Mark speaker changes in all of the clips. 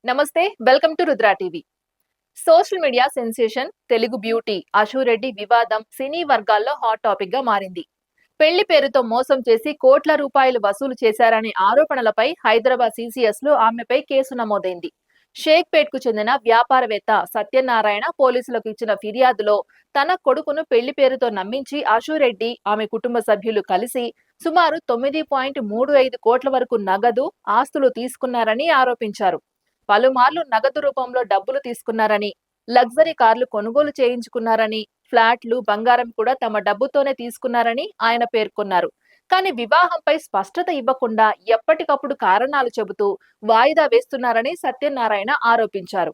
Speaker 1: నమస్తే, welcome to Rudra TV. Social media sensation Telugu beauty Ashu Reddy వివాదం సినీ వర్గాల్లో హాట్ టాపిక్ గా మారింది. పెళ్లి పేరుతో మోసం చేసి కోట్ల రూపాయలు వసూలు చేశారనే ఆరోపణలపై హైదరాబాద్ సిసిఎస్ లో ఆమెపై కేసు నమోదైంది. షేక్పేట్ కు చెందిన వ్యాపారవేత్త సత్యనారాయణ పోలీసులకు ఇచ్చిన ఫిర్యాదులో తన కొడుకును పెళ్లి పేరుతో నమ్మించి అశురెడ్డి ఆమె కుటుంబ సభ్యులు కలిసి సుమారు 9.35 కోట్ల వరకు నగదు, ఆస్తులు తీసుకున్నారని ఆరోపించారు. పలుమార్లు నగదు రూపంలో డబ్బులు తీసుకున్నారని, లగ్జరీ కార్లు కొనుగోలు చేయించుకున్నారని, ఫ్లాట్లు, బంగారం కూడా తమ డబ్బుతోనే తీసుకున్నారని ఆయన పేర్కొన్నారు. కానీ వివాహంపై స్పష్టత ఇవ్వకుండా ఎప్పటికప్పుడు కారణాలు చెబుతూ వాయిదా వేస్తున్నారని సత్యనారాయణ ఆరోపించారు.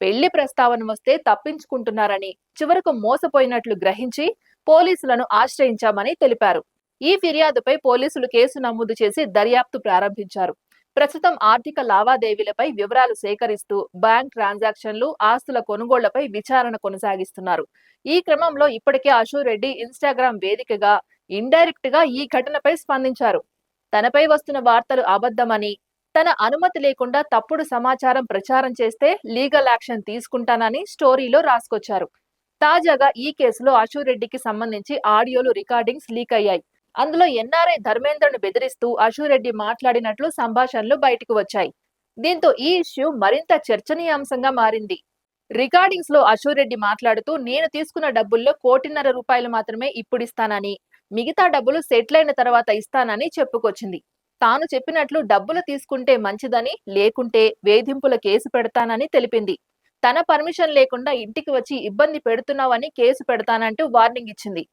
Speaker 1: పెళ్లి ప్రస్తావన వస్తే తప్పించుకుంటున్నారని, చివరకు మోసపోయినట్లు గ్రహించి పోలీసులను ఆశ్రయించామని తెలిపారు. ఈ ఫిర్యాదుపై పోలీసులు కేసు నమోదు చేసి దర్యాప్తు ప్రారంభించారు. ప్రస్తుతం ఆర్థిక లావాదేవీలపై వివరాలు సేకరిస్తూ బ్యాంక్ ట్రాన్సాక్షన్లు, ఆస్తుల కొనుగోళ్లపై విచారణ కొనసాగిస్తున్నారు. ఈ క్రమంలో ఇప్పటికే అశురెడ్డి ఇన్స్టాగ్రామ్ వేదికగా ఇండైరెక్ట్ గా ఈ ఘటనపై స్పందించారు. తనపై వస్తున్న వార్తలు అబద్ధమని, తన అనుమతి లేకుండా తప్పుడు సమాచారం ప్రచారం చేస్తే లీగల్ యాక్షన్ తీసుకుంటానని స్టోరీలో రాసుకొచ్చారు. తాజాగా ఈ కేసులో అశురెడ్డికి సంబంధించి ఆడియోలు, రికార్డింగ్స్ లీక్ అయ్యాయి. అందులో ఎన్ఆర్ఐ ధర్మేంద్రను బెదిరిస్తూ అశురెడ్డి మాట్లాడినట్లు సంభాషణలు బయటకు వచ్చాయి. దీంతో ఈ ఇష్యూ మరింత చర్చనీయాంశంగా మారింది. రికార్డింగ్స్ లో అశురెడ్డి మాట్లాడుతూ, నేను తీసుకున్న డబ్బుల్లో 1.5 కోటి మాత్రమే ఇప్పుడిస్తానని, మిగతా డబ్బులు సెటిల్ అయిన తర్వాత ఇస్తానని చెప్పుకొచ్చింది. తాను చెప్పినట్లు డబ్బులు తీసుకుంటే మంచిదని, లేకుంటే వేధింపుల కేసు పెడతానని తెలిపింది. తన పర్మిషన్ లేకుండా ఇంటికి వచ్చి ఇబ్బంది పెడుతున్నావని కేసు పెడతానంటూ వార్నింగ్ ఇచ్చింది.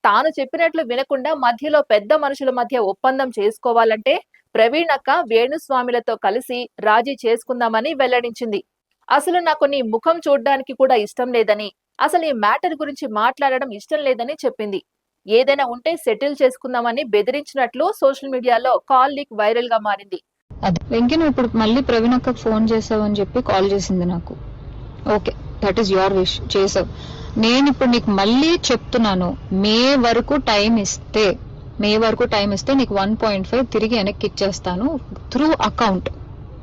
Speaker 1: తాను చెప్పినట్లు వినకుండా మధ్యలో పెద్ద మనుషుల మధ్య ఒప్పందం చేసుకోవాలంటే ప్రవీణక్క, వేణుస్వామిలతో కలిసి రాజీ చేసుకుందామని వెల్లడించింది. అసలు నాకు నీ ముఖం చూడ్డానికి కూడా ఇష్టం లేదని, అసలు ఈ మ్యాటర్ గురించి మాట్లాడడం ఇష్టం లేదని చెప్పింది. ఏదైనా ఉంటే సెటిల్ చేసుకుందామని బెదిరించినట్లు సోషల్ మీడియాలో కాల్ లీక్ వైరల్ గా మారింది.
Speaker 2: అది వెంకీ, నువ్వు ఇప్పుడు మళ్ళీ ప్రవీణక్కకు ఫోన్ చేసావని చెప్పి కాల్ చేసింది నాకు. Okay, that is your wish, చేసావు. నేను ఇప్పుడు నీకు మళ్ళీ చెప్తున్నాను, మే వరకు టైం ఇస్తే నీకు 1.5 తిరిగి వెనక్కి ఇచ్చేస్తాను త్రూ అకౌంట్.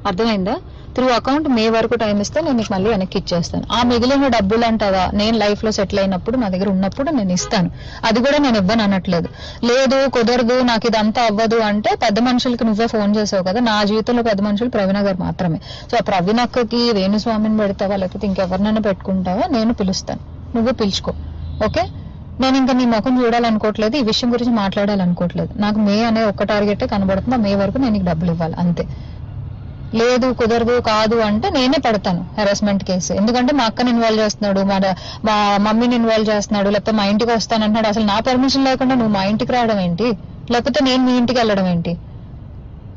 Speaker 2: అర్థమైందా? త్రూ అకౌంట్ మే వరకు టైం ఇస్తే నేను నీకు మళ్ళీ వెనక్కి ఇచ్చేస్తాను. ఆ మిగిలిన డబ్బులు అంటావా, నేను లైఫ్ లో సెటిల్ అయినప్పుడు నా దగ్గర ఉన్నప్పుడు నేను ఇస్తాను. అది కూడా నేను ఇవ్వను అనట్లేదు. లేదు, కుదరదు, నాకు ఇదంతా అవ్వదు అంటే పెద్ద మనుషులకి నువ్వే ఫోన్ చేసావు కదా. నా జీవితంలో పెద్ద మనుషులు ప్రవీణ గారు మాత్రమే. సో ఆ ప్రవీణక్కకి వేణుస్వామిని పెడతావా లేకపోతే ఇంకెవరినైనా పెట్టుకుంటావా, నేను పిలుస్తాను, నువ్వు పిలుచుకో. ఓకే, నేను ఇంకా నీ ముఖం చూడాలనుకోవట్లేదు, ఈ విషయం గురించి మాట్లాడాలనుకోవట్లేదు. నాకు మే అనే ఒక్క టార్గెటే కనబడుతుంది, మే వరకు నేను నీకు డబ్బులు ఇవ్వాలి అంతే. లేదు, కుదరదు, కాదు అంటే నేనే పెడతాను హెరాస్మెంట్ కేసు. ఎందుకంటే మా అక్కని ఇన్వాల్వ్ చేస్తున్నాడు, మా మమ్మీని ఇన్వాల్వ్ చేస్తున్నాడు, లేకపోతే మా ఇంటికి వస్తానంటున్నాడు. అసలు నా పర్మిషన్ లేకుండా నువ్వు మా ఇంటికి రావడం ఏంటి, లేకపోతే నేను మీ ఇంటికి వెళ్ళడం ఏంటి?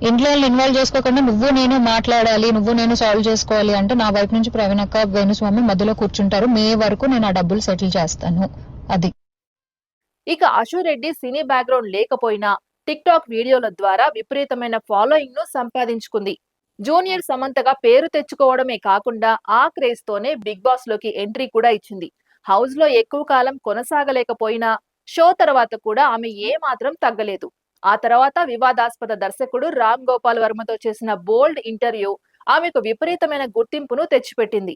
Speaker 2: ఇంట్లో వాళ్ళు ఇన్వాల్వ్ చేసుకోకుండా నువ్వు నేను మాట్లాడాలి, నువ్వు నేను సాల్వ్ చేసుకోవాలి అంటే నా వైపు నుంచి ప్రవీణక్క, వేణుస్వామి మధ్యలో కూర్చుంటారు. మే వరకు నేను ఆ డబ్బులు సెటిల్ చేస్తాను. అది.
Speaker 1: ఇక అశురెడ్డి సినీ బ్యాక్గ్రౌండ్ లేకపోయినా టిక్ టాక్ వీడియోల ద్వారా విపరీతమైన ఫాలోయింగ్ ను సంపాదించుకుంది. జూనియర్ సమంతగా పేరు తెచ్చుకోవడమే కాకుండా ఆ క్రేజ్ తోనే బిగ్ బాస్ లోకి ఎంట్రీ కూడా ఇచ్చింది. హౌస్ లో ఎక్కువ కాలం కొనసాగలేకపోయినా షో తర్వాత కూడా ఆమె ఏ మాత్రం తగ్గలేదు. ఆ తర్వాత వివాదాస్పద దర్శకుడు రామ్ గోపాల్ వర్మతో చేసిన బోల్డ్ ఇంటర్వ్యూ ఆమెకు విపరీతమైన గుర్తింపును తెచ్చిపెట్టింది.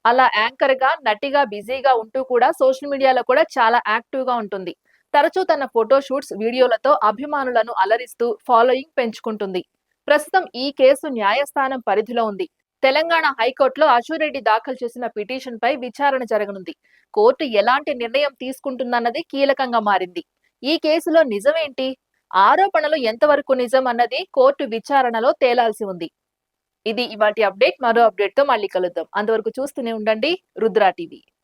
Speaker 1: అలా యాంకర్ గా, నటిగా బిజీగా ఉంటూ కూడా సోషల్ మీడియాలో కూడా చాలా యాక్టివ్ గా ఉంటుంది. తరచూ తన ఫోటో షూట్స్, వీడియోలతో అభిమానులను అలరిస్తూ ఫాలోయింగ్ పెంచుకుంటుంది. ప్రస్తుతం ఈ కేసు న్యాయస్థానం పరిధిలో ఉంది. తెలంగాణ హైకోర్టులో అశురెడ్డి దాఖలు చేసిన పిటిషన్ పై విచారణ జరగనుంది. కోర్టు ఎలాంటి నిర్ణయం తీసుకుంటుందన్నది కీలకంగా మారింది. ఈ కేసులో నిజమేంటి, ఆరోపణలు ఎంతవరకు నిజం అన్నది కోర్టు విచారణలో తేలాల్సి ఉంది. ఇది ఇవాటి అప్డేట్. మరో అప్డేట్ తో మళ్ళీ కలుద్దాం. అంతవరకు చూస్తూనే ఉండండి రుద్రా టీవీ.